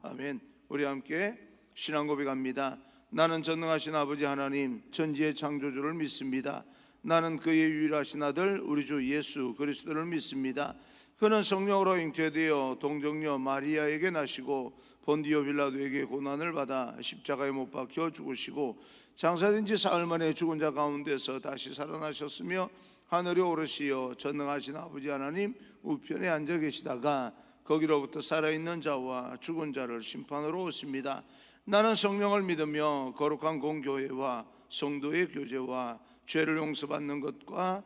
아멘. 우리 함께 신앙 고백합니다. 나는 전능하신 아버지 하나님 천지의 창조주를 믿습니다. 나는 그의 유일하신 아들 우리 주 예수 그리스도를 믿습니다. 그는 성령으로 잉태되어 동정녀 마리아에게 나시고 본디오 빌라도에게 고난을 받아 십자가에 못 박혀 죽으시고 장사된 지 사흘 만에 죽은 자 가운데서 다시 살아나셨으며 하늘에 오르시어 전능하신 아버지 하나님 우편에 앉아 계시다가 거기로부터 살아있는 자와 죽은 자를 심판으로 오십니다. 나는 성령을 믿으며 거룩한 공교회와 성도의 교제와 죄를 용서받는 것과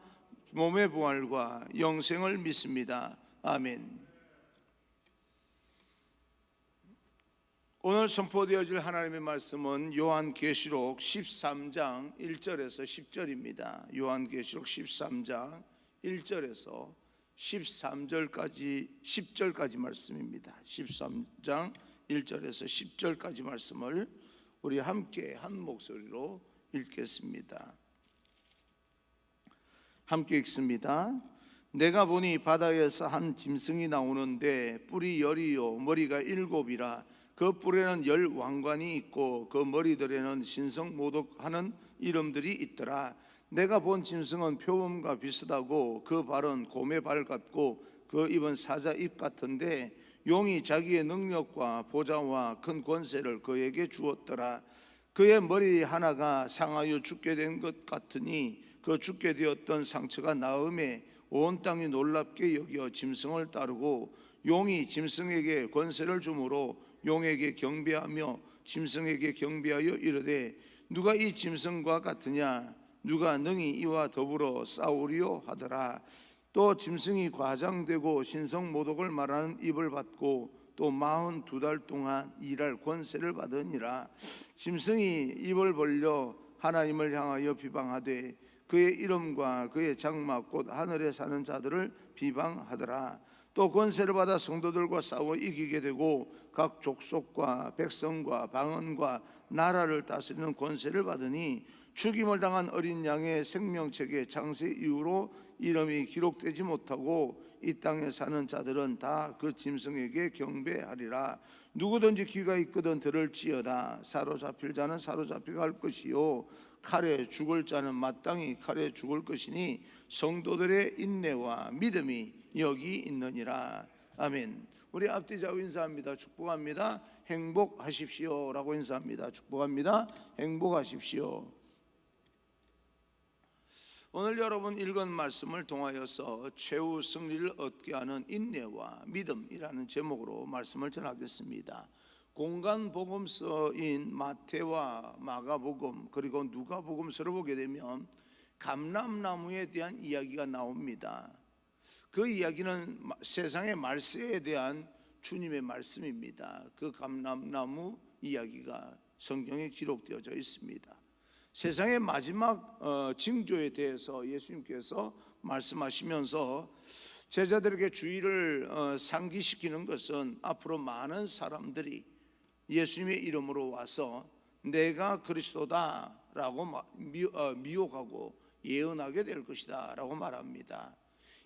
몸의 부활과 영생을 믿습니다. 아멘. 오늘 선포되어질 하나님의 말씀은 요한계시록 13장 1절에서 10절입니다. 요한계시록 13장 1절에서 10절까지 말씀입니다. 13장 1절에서 10절까지 말씀을 우리 함께 한 목소리로 읽겠습니다. 함께 읽습니다. 내가 보니 바다에서 한 짐승이 나오는데 뿔이 10이요 머리가 7이라 그 뿔에는 10 왕관이 있고 그 머리들에는 신성모독하는 이름들이 있더라. 내가 본 짐승은 표범과 비슷하고 그 발은 곰의 발 같고 그 입은 사자 입 같은데 용이 자기의 능력과 보좌와 큰 권세를 그에게 주었더라. 그의 머리 하나가 상하여 죽게 된 것 같으니 그 죽게 되었던 상처가 나음에 온 땅이 놀랍게 여겨 짐승을 따르고 용이 짐승에게 권세를 주므로 용에게 경배하며 짐승에게 경배하여 이르되 누가 이 짐승과 같으냐 누가 능히 이와 더불어 싸우리요 하더라. 또 짐승이 과장되고 신성모독을 말하는 입을 받고 또 42달 동안 일할 권세를 받으니라. 짐승이 입을 벌려 하나님을 향하여 비방하되 그의 이름과 그의 장막 곧 하늘에 사는 자들을 비방하더라. 또 권세를 받아 성도들과 싸워 이기게 되고 각 족속과 백성과 방언과 나라를 다스리는 권세를 받으니 죽임을 당한 어린 양의 생명책의 창세 이후로 이름이 기록되지 못하고 이 땅에 사는 자들은 다 그 짐승에게 경배하리라. 누구든지 귀가 있거든 들을지어다. 사로잡힐 자는 사로잡히게 할 것이요 칼에 죽을 자는 마땅히 칼에 죽을 것이니 성도들의 인내와 믿음이 여기 있느니라. 아멘. 우리 앞뒤 좌우 인사합니다. 축복합니다. 행복하십시오 라고 인사합니다. 축복합니다. 행복하십시오. 오늘 여러분 읽은 말씀을 통하여서 최후 승리를 얻게 하는 인내와 믿음이라는 제목으로 말씀을 전하겠습니다. 공간 복음서인 마태와 마가복음 그리고 누가복음서를 보게 되면 감람나무에 대한 이야기가 나옵니다. 그 이야기는 세상의 말세에 대한 주님의 말씀입니다. 그 감람나무 이야기가 성경에 기록되어져 있습니다. 세상의 마지막 징조에 대해서 예수님께서 말씀하시면서 제자들에게 주의를 상기시키는 것은 앞으로 많은 사람들이 예수님의 이름으로 와서 내가 그리스도다 라고 미혹하고 예언하게 될 것이다 라고 말합니다.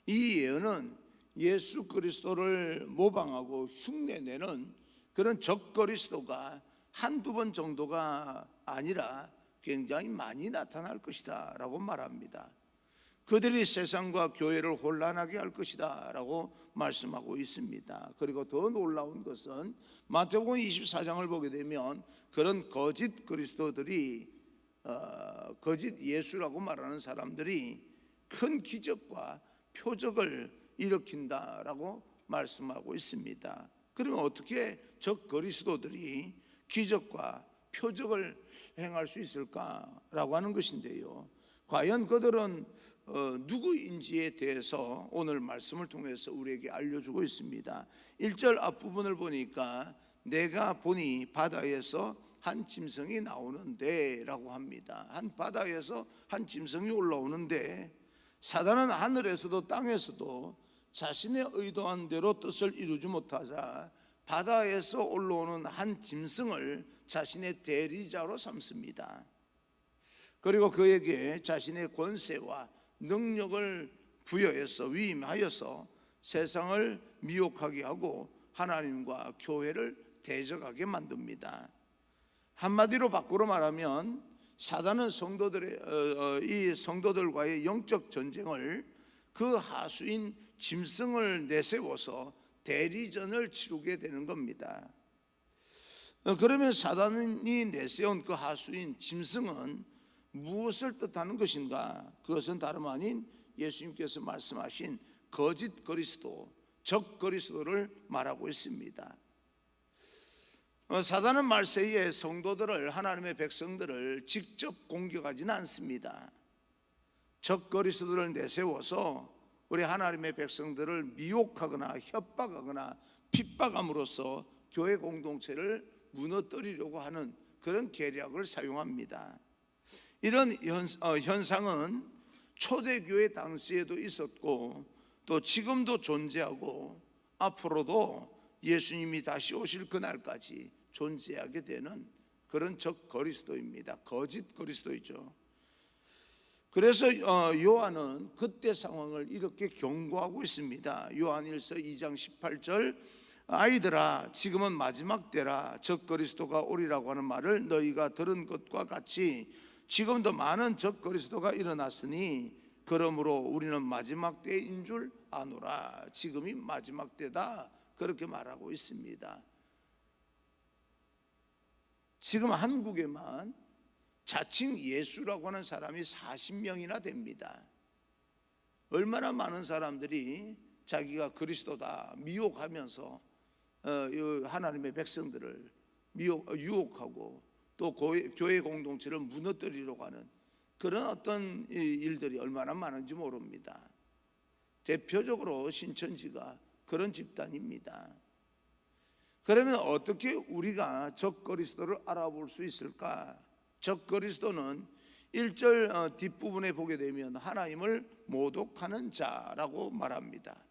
이 예언은 예수 그리스도를 모방하고 흉내내는 그런 적그리스도가 한두 번 정도가 아니라 굉장히 많이 나타날 것이다 라고 말합니다. 그들이 세상과 교회를 혼란하게 할 것이다 라고 말씀하고 있습니다. 그리고 더 놀라운 것은 마태복음 24장을 보게 되면 그런 거짓 그리스도들이 거짓 예수라고 말하는 사람들이 큰 기적과 표적을 일으킨다라고 말씀하고 있습니다. 그러면 어떻게 저 그리스도들이 기적과 표적을 행할 수 있을까라고 하는 것인데요. 과연 그들은 누구인지에 대해서 오늘 말씀을 통해서 우리에게 알려주고 있습니다. 1절 앞부분을 보니까 내가 보니 바다에서 한 짐승이 나오는데 라고 합니다. 한 바다에서 한 짐승이 올라오는데 사단은 하늘에서도 땅에서도 자신의 의도한 대로 뜻을 이루지 못하자 바다에서 올라오는 한 짐승을 자신의 대리자로 삼습니다. 그리고 그에게 자신의 권세와 능력을 부여해서 위임하여서 세상을 미혹하게 하고 하나님과 교회를 대적하게 만듭니다. 한마디로 밖으로 말하면 사단은 이 성도들과의 영적 전쟁을 그 하수인 짐승을 내세워서 대리전을 치르게 되는 겁니다. 그러면 사단이 내세운 그 하수인 짐승은 무엇을 뜻하는 것인가? 그것은 다름 아닌 예수님께서 말씀하신 거짓 그리스도, 적 그리스도를 말하고 있습니다. 사단은 말세에 성도들을, 하나님의 백성들을 직접 공격하지는 않습니다. 적 그리스도를 내세워서 우리 하나님의 백성들을 미혹하거나 협박하거나 핍박함으로써 교회 공동체를 무너뜨리려고 하는 그런 계략을 사용합니다. 이런 현상은 초대교회 당시에도 있었고 또 지금도 존재하고 앞으로도 예수님이 다시 오실 그날까지 존재하게 되는 그런 적 그리스도입니다. 거짓 그리스도이죠. 그래서 요한은 그때 상황을 이렇게 경고하고 있습니다. 요한일서 2장 18절, 아이들아 지금은 마지막 때라. 적 그리스도가 오리라고 하는 말을 너희가 들은 것과 같이 지금도 많은 적 그리스도가 일어났으니 그러므로 우리는 마지막 때인 줄 아노라. 지금이 마지막 때다, 그렇게 말하고 있습니다. 지금 한국에만 자칭 예수라고 하는 사람이 40명이나 됩니다. 얼마나 많은 사람들이 자기가 그리스도다 미혹하면서 하나님의 백성들을 유혹하고 또 교회 공동체를 무너뜨리려고 하는 그런 어떤 일들이 얼마나 많은지 모릅니다. 대표적으로 신천지가 그런 집단입니다. 그러면 어떻게 우리가 적 그리스도를 알아볼 수 있을까? 적 그리스도는 1절 뒷부분에 보게 되면 하나님을 모독하는 자라고 말합니다.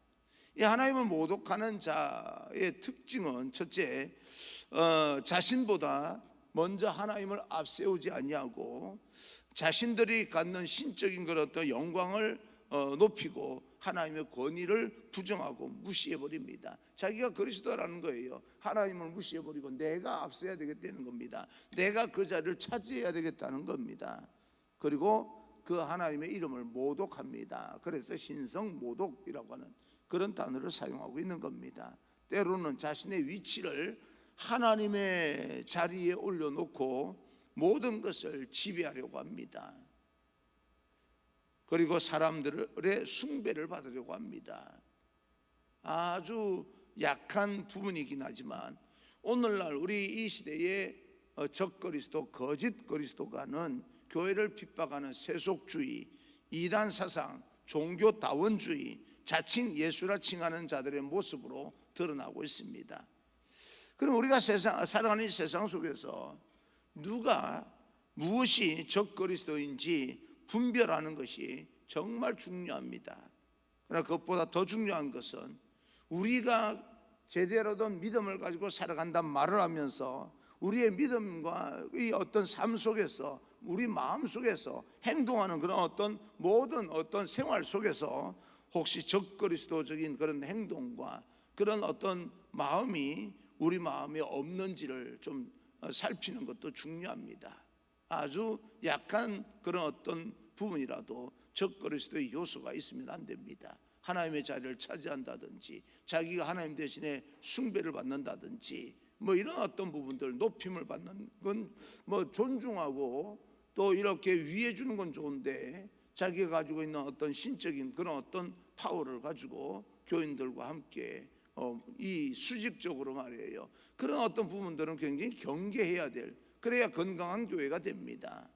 이 하나님을 모독하는 자의 특징은 첫째, 자신보다 먼저 하나님을 앞세우지 아니하고 자신들이 갖는 신적인 그런 어떤 영광을 높이고 하나님의 권위를 부정하고 무시해버립니다. 자기가 그리스도라는 거예요. 하나님을 무시해버리고 내가 앞서야 되겠다는 겁니다. 내가 그 자리를 차지해야 되겠다는 겁니다. 그리고 그 하나님의 이름을 모독합니다. 그래서 신성모독이라고 하는 그런 단어를 사용하고 있는 겁니다. 때로는 자신의 위치를 하나님의 자리에 올려놓고 모든 것을 지배하려고 합니다. 그리고 사람들의 숭배를 받으려고 합니다. 아주 약한 부분이긴 하지만 오늘날 우리 이 시대의 적 그리스도, 거짓 그리스도가는 교회를 핍박하는 세속주의, 이단 사상, 종교다원주의, 자칭 예수라 칭하는 자들의 모습으로 드러나고 있습니다. 그럼 우리가 살아가는 이 세상 속에서 누가 무엇이 적 그리스도인지 분별하는 것이 정말 중요합니다. 그러나 그것보다 더 중요한 것은 우리가 제대로 된 믿음을 가지고 살아간다는 말을 하면서 우리의 믿음과 이 어떤 삶 속에서 우리 마음 속에서 행동하는 그런 어떤 모든 어떤 생활 속에서 혹시 적 그리스도적인 그런 행동과 그런 어떤 마음이 우리 마음에 없는지를 좀 살피는 것도 중요합니다. 아주 약한 그런 어떤 부분이라도 적 그리스도의 요소가 있으면 안 됩니다. 하나님의 자리를 차지한다든지 자기가 하나님 대신에 숭배를 받는다든지 뭐 이런 어떤 부분들, 높임을 받는 건 뭐 존중하고 또 이렇게 위해 주는 건 좋은데 자기가 가지고 있는 어떤 신적인 그런 어떤 파워를 가지고 교인들과 함께 이 수직적으로 말이에요, 그런 어떤 부분들은 굉장히 경계해야 될, 그래야 건강한 교회가 됩니다.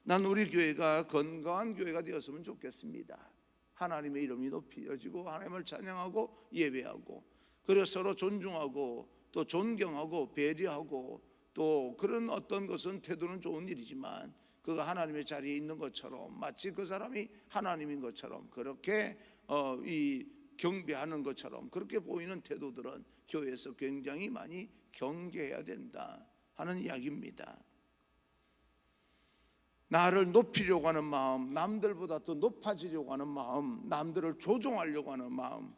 난 우리 교회가 건강한 교회가 되었으면 좋겠습니다. 하나님의 이름이 높여지고 하나님을 찬양하고 예배하고 그래서 서로 존중하고 또 존경하고 배려하고 또 그런 어떤 것은 태도는 좋은 일이지만 그가 하나님의 자리에 있는 것처럼 마치 그 사람이 하나님인 것처럼 그렇게 이 경배하는 것처럼 그렇게 보이는 태도들은 교회에서 굉장히 많이 경계해야 된다 하는 이야기입니다. 나를 높이려고 하는 마음, 남들보다 더 높아지려고 하는 마음, 남들을 조종하려고 하는 마음,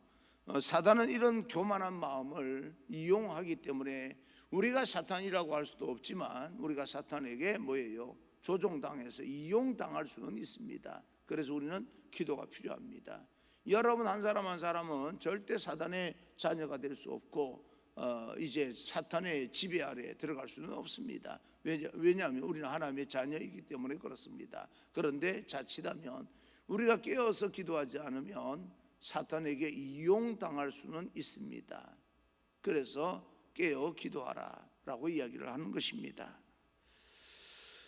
사단은 이런 교만한 마음을 이용하기 때문에 우리가 사탄이라고 할 수도 없지만 우리가 사탄에게 뭐예요? 조종당해서 이용당할 수는 있습니다. 그래서 우리는 기도가 필요합니다. 여러분 한 사람 한 사람은 절대 사단의 자녀가 될 수 없고 이제 사탄의 지배 아래에 들어갈 수는 없습니다. 왜냐하면 우리는 하나님의 자녀이기 때문에 그렇습니다. 그런데 자칫하면 우리가 깨어서 기도하지 않으면 사탄에게 이용당할 수는 있습니다. 그래서 깨어 기도하라 라고 이야기를 하는 것입니다.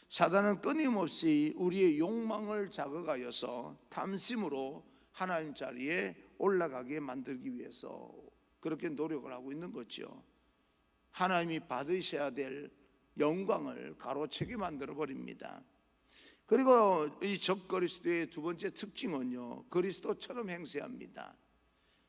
사단은 끊임없이 우리의 욕망을 자극하여서 탐심으로 하나님 자리에 올라가게 만들기 위해서 그렇게 노력을 하고 있는 거죠. 하나님이 받으셔야 될 영광을 가로채게 만들어 버립니다. 그리고 이 적그리스도의 두 번째 특징은요, 그리스도처럼 행세합니다.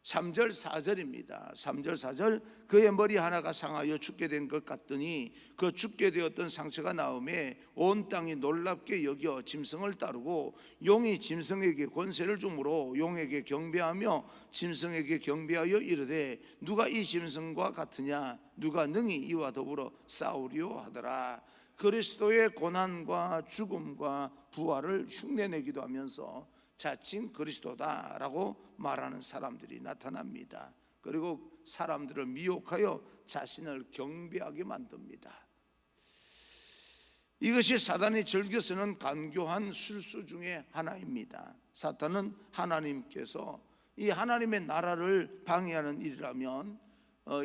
3절 4절입니다. 3절 4절 그의 머리 하나가 상하여 죽게 된 것 같더니 그 죽게 되었던 상처가 나음에 온 땅이 놀랍게 여겨 짐승을 따르고 용이 짐승에게 권세를 주므로 용에게 경배하며 짐승에게 경배하여 이르되 누가 이 짐승과 같으냐 누가 능히 이와 더불어 싸우리요 하더라. 그리스도의 고난과 죽음과 부활을 흉내내기도 하면서 자칭 그리스도다라고 말하는 사람들이 나타납니다. 그리고 사람들을 미혹하여 자신을 경배하게 만듭니다. 이것이 사단이 즐겨 쓰는 간교한 술수 중에 하나입니다. 사탄은 하나님께서 이 하나님의 나라를 방해하는 일이라면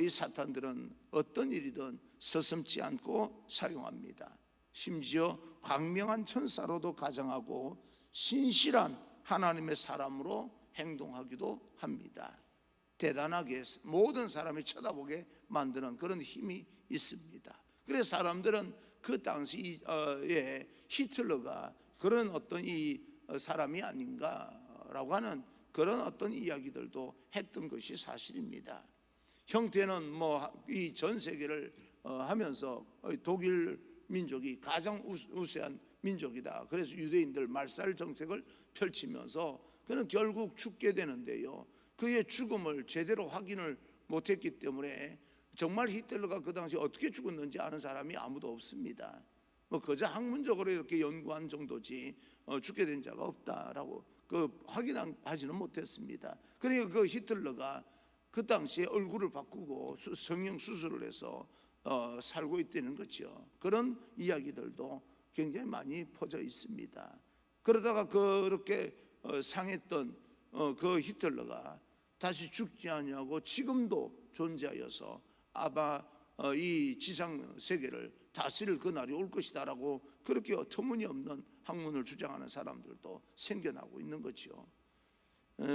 이 사탄들은 어떤 일이든 서슴지 않고 사용합니다. 심지어 광명한 천사로도 가정하고 신실한 하나님의 사람으로 행동하기도 합니다. 대단하게 모든 사람이 쳐다보게 만드는 그런 힘이 있습니다. 그래서 사람들은 그 당시에 히틀러가 그런 어떤 이 사람이 아닌가라고 하는 그런 어떤 이야기들도 했던 것이 사실입니다. 형태는 뭐 이 전 세계를 하면서 독일 민족이 가장 우세한 민족이다. 그래서 유대인들 말살 정책을 펼치면서 그는 결국 죽게 되는데요. 그의 죽음을 제대로 확인을 못했기 때문에 정말 히틀러가 그 당시 어떻게 죽었는지 아는 사람이 아무도 없습니다. 뭐 그저 학문적으로 이렇게 연구한 정도지 죽게 된 자가 없다라고 확인하지는 못했습니다. 그러니까 그 히틀러가 그 당시에 얼굴을 바꾸고 성형 수술을 해서 살고 있다는 거죠. 그런 이야기들도 굉장히 많이 퍼져 있습니다. 그러다가 그렇게 상했던 그 히틀러가 다시 죽지 않냐고 지금도 존재하여서 아마 이 지상 세계를 다스릴 그날이 올 것이다라고 그렇게 터무니없는 학문을 주장하는 사람들도 생겨나고 있는 거죠.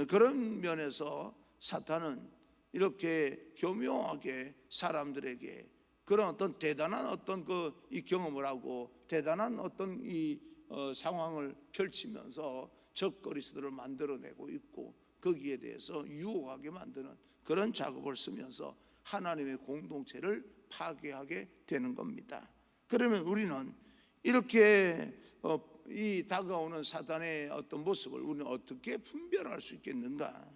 그런 면에서 사탄은 이렇게 교묘하게 사람들에게 그런 어떤 대단한 어떤 이 경험을 하고 대단한 어떤 이 상황을 펼치면서 적그리스도를 만들어내고 있고 거기에 대해서 유혹하게 만드는 그런 작업을 쓰면서 하나님의 공동체를 파괴하게 되는 겁니다. 그러면 우리는 이렇게 이 다가오는 사단의 어떤 모습을 우리는 어떻게 분별할 수 있겠는가?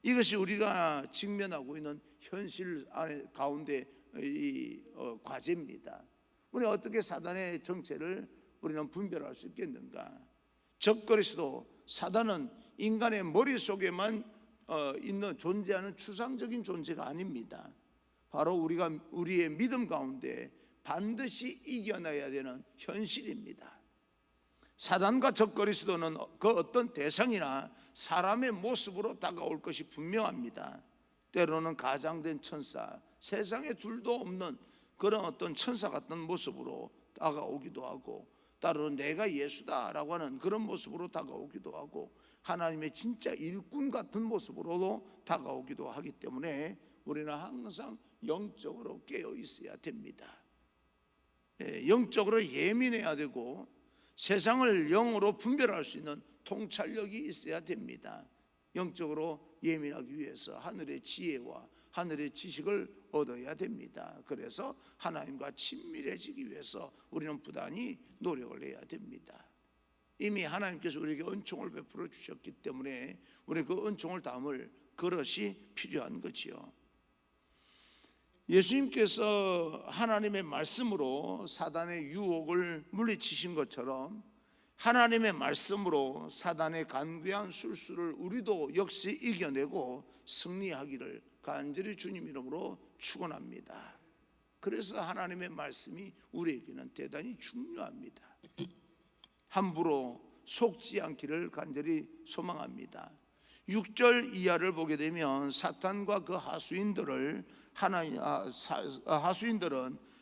이것이 우리가 직면하고 있는 현실 가운데 이 과제입니다. 우리 어떻게 사단의 정체를 우리는 분별할 수 있겠는가? 적그리스도 사단은 인간의 머릿속에만 있는 존재하는 추상적인 존재가 아닙니다. 바로 우리의 믿음 가운데 반드시 이겨내야 되는 현실입니다. 사단과 적그리스도는 그 어떤 대상이나 사람의 모습으로 다가올 것이 분명합니다. 때로는 가장된 천사, 세상에 둘도 없는 그런 어떤 천사 같은 모습으로 다가오기도 하고, 때로는 내가 예수다라고 하는 그런 모습으로 다가오기도 하고, 하나님의 진짜 일꾼 같은 모습으로도 다가오기도 하기 때문에 우리는 항상 영적으로 깨어 있어야 됩니다. 영적으로 예민해야 되고 세상을 영으로 분별할 수 있는 통찰력이 있어야 됩니다. 영적으로 예민하기 위해서 하늘의 지혜와 하늘의 지식을 얻어야 됩니다. 그래서 하나님과 친밀해지기 위해서 우리는 부단히 노력을 해야 됩니다. 이미 하나님께서 우리에게 은총을 베풀어 주셨기 때문에 우리 그 은총을 담을 그릇이 필요한 거지요. 예수님께서 하나님의 말씀으로 사단의 유혹을 물리치신 것처럼 하나님의 말씀으로 사단의 간교한 술수를 우리도 역시 이겨내고 승리하기를 간절히 주님 이름으로 축원합니다. 그래서 하나님의 말씀이 우리에게는 대단히 중요합니다. 함부로 속지 않기를 간절히 소망합니다. 6절 이하를 보게 되면 사탄과 그 하수인들은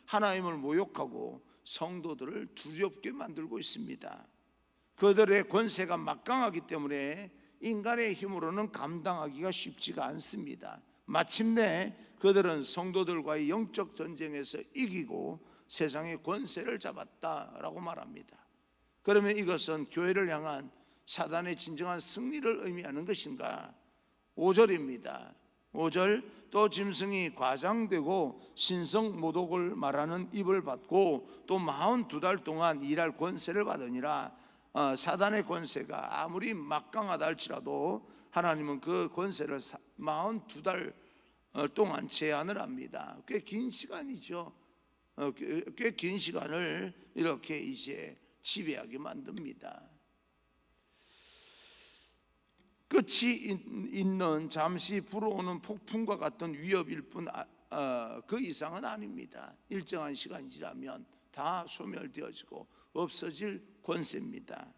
하나님을 모욕하고 성도들을 두렵게 만들고 있습니다. 그들의 권세가 막강하기 때문에 인간의 힘으로는 감당하기가 쉽지가 않습니다. 마침내 그들은 성도들과의 영적 전쟁에서 이기고 세상의 권세를 잡았다라고 말합니다. 그러면 이것은 교회를 향한 사단의 진정한 승리를 의미하는 것인가? 5절입니다. 5절, 또 짐승이 과장되고 신성모독을 말하는 입을 받고 또 42달 동안 일할 권세를 받으니라. 사단의 권세가 아무리 막강하다 할지라도 하나님은 그 권세를 42달 동안 제한을 합니다. 꽤 긴 시간이죠. 꽤 긴 시간을 이렇게 이제 지배하게 만듭니다. 끝이 있는 잠시 불어오는 폭풍과 같은 위협일 뿐 그 이상은 아닙니다. 일정한 시간이 지나면 다 소멸되어지고 없어질 권세입니다.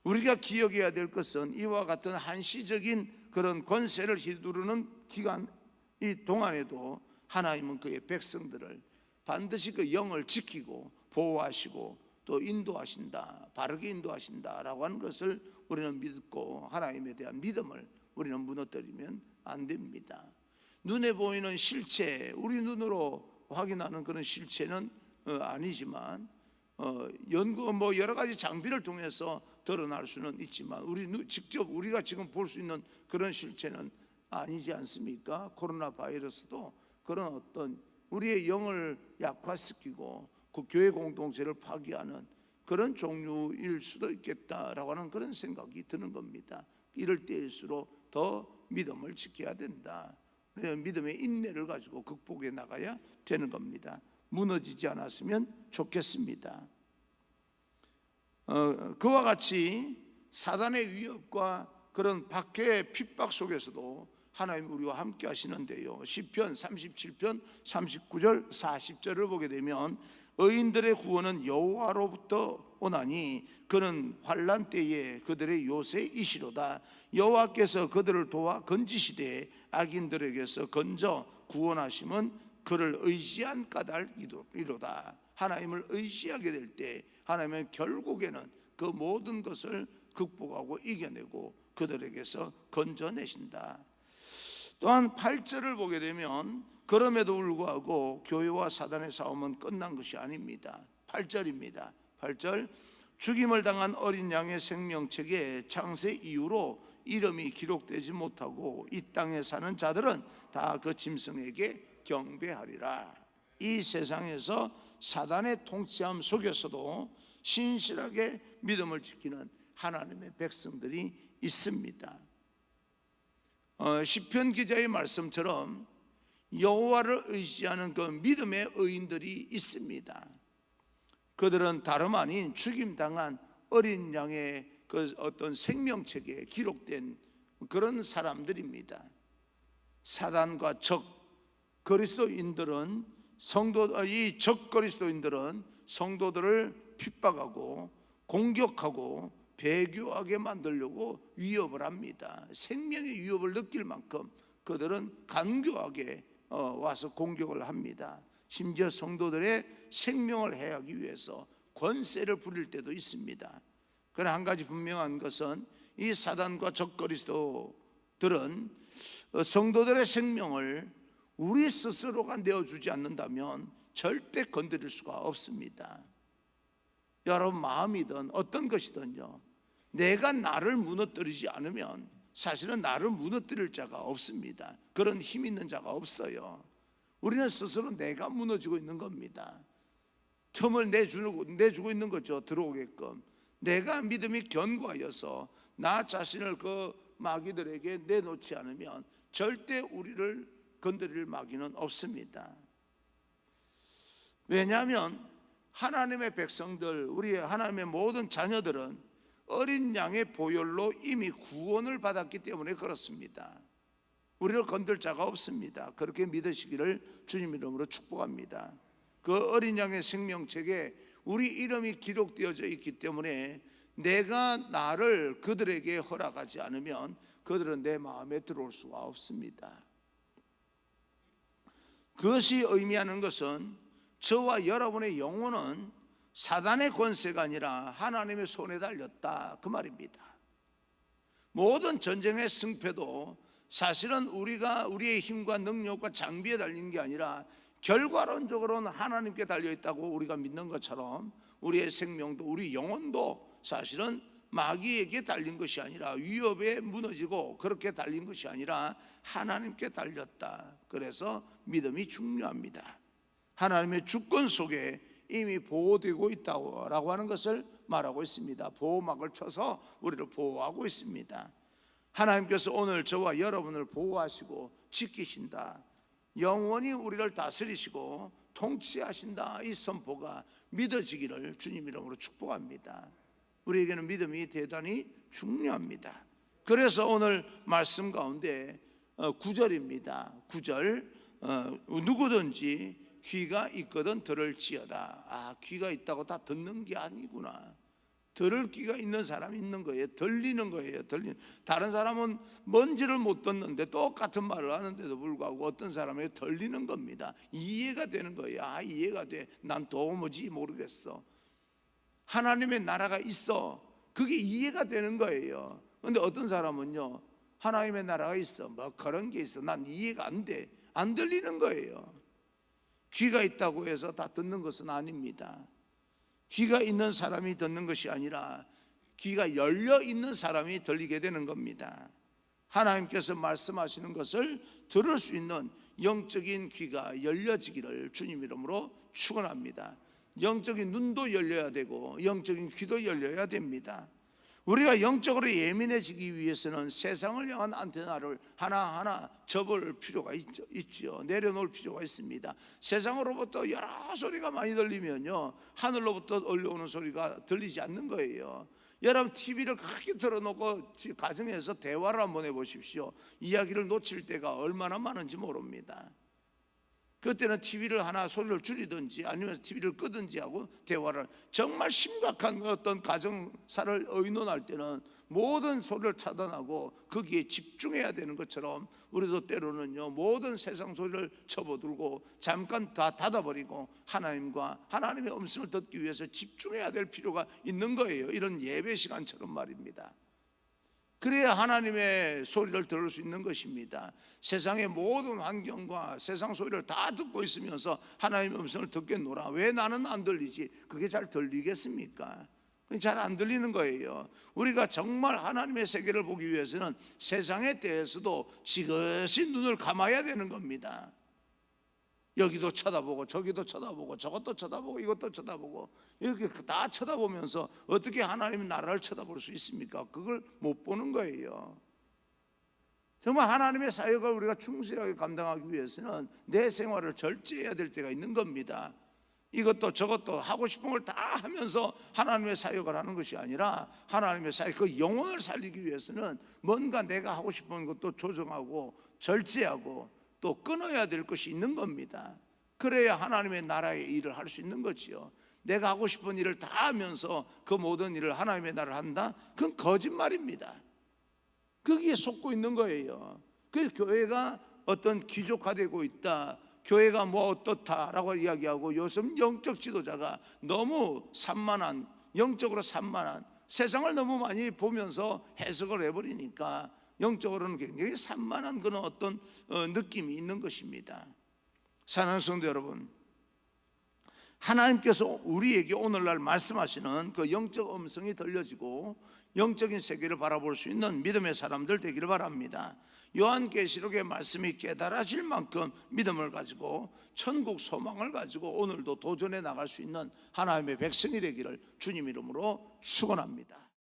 우리가 기억해야 될 것은 이와 같은 한시적인 그런 권세를 휘두르는 기간 이 동안에도 하나님은 그의 백성들을 반드시 그 영을 지키고 보호하시고 또 인도하신다, 바르게 인도하신다라고 하는 것을 우리는 믿고 하나님에 대한 믿음을 우리는 무너뜨리면 안 됩니다. 눈에 보이는 실체, 우리 눈으로 확인하는 그런 실체는 아니지만 연구 여러 가지 장비를 통해서 드러날 수는 있지만 직접 우리가 지금 볼 수 있는 그런 실체는 아니지 않습니까? 코로나 바이러스도 그런 어떤 우리의 영을 약화시키고 그 교회 공동체를 파괴하는 그런 종류일 수도 있겠다라고 하는 그런 생각이 드는 겁니다. 이럴 때일수록 더 믿음을 지켜야 된다. 믿음의 인내를 가지고 극복해 나가야 되는 겁니다. 무너지지 않았으면 좋겠습니다. 그와 같이 사단의 위협과 그런 박해의 핍박 속에서도 하나님 우리와 함께 하시는데요. 시편 37편 39절 40절을 보게 되면 의인들의 구원은 여호와로부터 오나니 그는 환난 때에 그들의 요새이시로다. 여호와께서 그들을 도와 건지시되 악인들에게서 건져 구원하심은 그를 의지한 까닭이로다. 하나님을 의지하게 될 때 하나님은 결국에는 그 모든 것을 극복하고 이겨내고 그들에게서 건져내신다. 또한 8절을 보게 되면 그럼에도 불구하고 교회와 사단의 싸움은 끝난 것이 아닙니다. 8절입니다. 8절, 죽임을 당한 어린 양의 생명책에 창세 이후로 이름이 기록되지 못하고 이 땅에 사는 자들은 다 그 짐승에게 경배하리라. 이 세상에서 사단의 통치함 속에서도 신실하게 믿음을 지키는 하나님의 백성들이 있습니다. 시편 기자의 말씀처럼 여호와를 의지하는 그 믿음의 의인들이 있습니다. 그들은 다름 아닌 죽임당한 어린 양의 그 어떤 생명책에 기록된 그런 사람들입니다. 사단과 적 그리스도인들은 이 적 그리스도인들은 성도들을 핍박하고 공격하고 배교하게 만들려고 위협을 합니다. 생명의 위협을 느낄 만큼 그들은 간교하게 와서 공격을 합니다. 심지어 성도들의 생명을 해하기 위해서 권세를 부릴 때도 있습니다. 그러나 한 가지 분명한 것은 이 사단과 적 그리스도들은 성도들의 생명을 우리 스스로가 내어주지 않는다면 절대 건드릴 수가 없습니다. 여러분 마음이든 어떤 것이든요, 내가 나를 무너뜨리지 않으면 사실은 나를 무너뜨릴 자가 없습니다. 그런 힘 있는 자가 없어요. 우리는 스스로 내가 무너지고 있는 겁니다. 틈을 내주고 있는 거죠. 들어오게끔 내가 믿음이 견고하여서 나 자신을 그 마귀들에게 내놓지 않으면 절대 우리를 건드릴 마귀는 없습니다. 왜냐하면 하나님의 백성들, 우리 하나님의 모든 자녀들은 어린 양의 보혈로 이미 구원을 받았기 때문에 그렇습니다. 우리를 건들 자가 없습니다. 그렇게 믿으시기를 주님 이름으로 축복합니다. 그 어린 양의 생명책에 우리 이름이 기록되어져 있기 때문에 내가 나를 그들에게 허락하지 않으면 그들은 내 마음에 들어올 수가 없습니다. 그것이 의미하는 것은 저와 여러분의 영혼은 사단의 권세가 아니라 하나님의 손에 달렸다, 그 말입니다. 모든 전쟁의 승패도 사실은 우리가 우리의 힘과 능력과 장비에 달린 게 아니라 결과론적으로는 하나님께 달려있다고 우리가 믿는 것처럼 우리의 생명도 우리 영혼도 사실은 마귀에게 달린 것이 아니라 위협에 무너지고 그렇게 달린 것이 아니라 하나님께 달렸다. 그래서 믿음이 중요합니다. 하나님의 주권 속에 이미 보호되고 있다고 하는 것을 말하고 있습니다. 보호막을 쳐서 우리를 보호하고 있습니다. 하나님께서 오늘 저와 여러분을 보호하시고 지키신다, 영원히 우리를 다스리시고 통치하신다, 이 선포가 믿어지기를 주님 이름으로 축복합니다. 우리에게는 믿음이 대단히 중요합니다. 그래서 오늘 말씀 가운데 9절입니다. 9절, 누구든지 귀가 있거든 들을지어다. 귀가 있다고 다 듣는 게 아니구나. 들을 귀가 있는 사람이 있는 거예요. 들리는 거예요. 다른 사람은 뭔지를 못 듣는데 똑같은 말을 하는데도 불구하고 어떤 사람에게 들리는 겁니다. 이해가 되는 거예요. 이해가 돼. 난 도무지 모르겠어. 하나님의 나라가 있어. 그게 이해가 되는 거예요. 그런데 어떤 사람은요, 하나님의 나라가 있어, 뭐 그런 게 있어, 난 이해가 안 돼. 안 들리는 거예요. 귀가 있다고 해서 다 듣는 것은 아닙니다. 귀가 있는 사람이 듣는 것이 아니라 귀가 열려 있는 사람이 들리게 되는 겁니다. 하나님께서 말씀하시는 것을 들을 수 있는 영적인 귀가 열려지기를 주님 이름으로 축원합니다. 영적인 눈도 열려야 되고 영적인 귀도 열려야 됩니다. 우리가 영적으로 예민해지기 위해서는 세상을 향한 안테나를 하나하나 접을 필요가 있죠. 내려놓을 필요가 있습니다. 세상으로부터 여러 소리가 많이 들리면요, 하늘로부터 올라오는 소리가 들리지 않는 거예요. 여러분 TV를 크게 틀어놓고 가정에서 대화를 한번 해보십시오. 이야기를 놓칠 때가 얼마나 많은지 모릅니다. 그때는 TV를 하나 소리를 줄이든지 아니면 TV를 끄든지 하고 대화를, 정말 심각한 어떤 가정사를 의논할 때는 모든 소리를 차단하고 거기에 집중해야 되는 것처럼 우리도 때로는요, 모든 세상 소리를 접어들고 잠깐 다 닫아버리고 하나님의 음성을 듣기 위해서 집중해야 될 필요가 있는 거예요. 이런 예배 시간처럼 말입니다. 그래야 하나님의 소리를 들을 수 있는 것입니다. 세상의 모든 환경과 세상 소리를 다 듣고 있으면서 하나님의 음성을 듣겠노라, 왜 나는 안 들리지? 그게 잘 들리겠습니까? 잘 안 들리는 거예요. 우리가 정말 하나님의 세계를 보기 위해서는 세상에 대해서도 지그시 눈을 감아야 되는 겁니다. 여기도 쳐다보고 저기도 쳐다보고 저것도 쳐다보고 이것도 쳐다보고 이렇게 다 쳐다보면서 어떻게 하나님의 나라를 쳐다볼 수 있습니까? 그걸 못 보는 거예요. 정말 하나님의 사역을 우리가 충실하게 감당하기 위해서는 내 생활을 절제해야 될 때가 있는 겁니다. 이것도 저것도 하고 싶은 걸 다 하면서 하나님의 사역을 하는 것이 아니라 하나님의 사역, 그 영혼을 살리기 위해서는 뭔가 내가 하고 싶은 것도 조정하고 절제하고 또 끊어야 될 것이 있는 겁니다. 그래야 하나님의 나라의 일을 할 수 있는 거지요. 내가 하고 싶은 일을 다 하면서 그 모든 일을 하나님의 나라를 한다? 그건 거짓말입니다. 거기에 속고 있는 거예요. 그래서 교회가 어떤 귀족화되고 있다, 교회가 뭐 어떻다라고 이야기하고 요즘 영적 지도자가 너무 산만한, 영적으로 산만한, 세상을 너무 많이 보면서 해석을 해버리니까 영적으로는 굉장히 산만한 그런 어떤 느낌이 있는 것입니다. 사랑하는 성도 여러분, 하나님께서 우리에게 오늘날 말씀하시는 그 영적 음성이 들려지고 영적인 세계를 바라볼 수 있는 믿음의 사람들 되기를 바랍니다. 요한계시록의 말씀이 깨달아질 만큼 믿음을 가지고 천국 소망을 가지고 오늘도 도전해 나갈 수 있는 하나님의 백성이 되기를 주님 이름으로 축원합니다.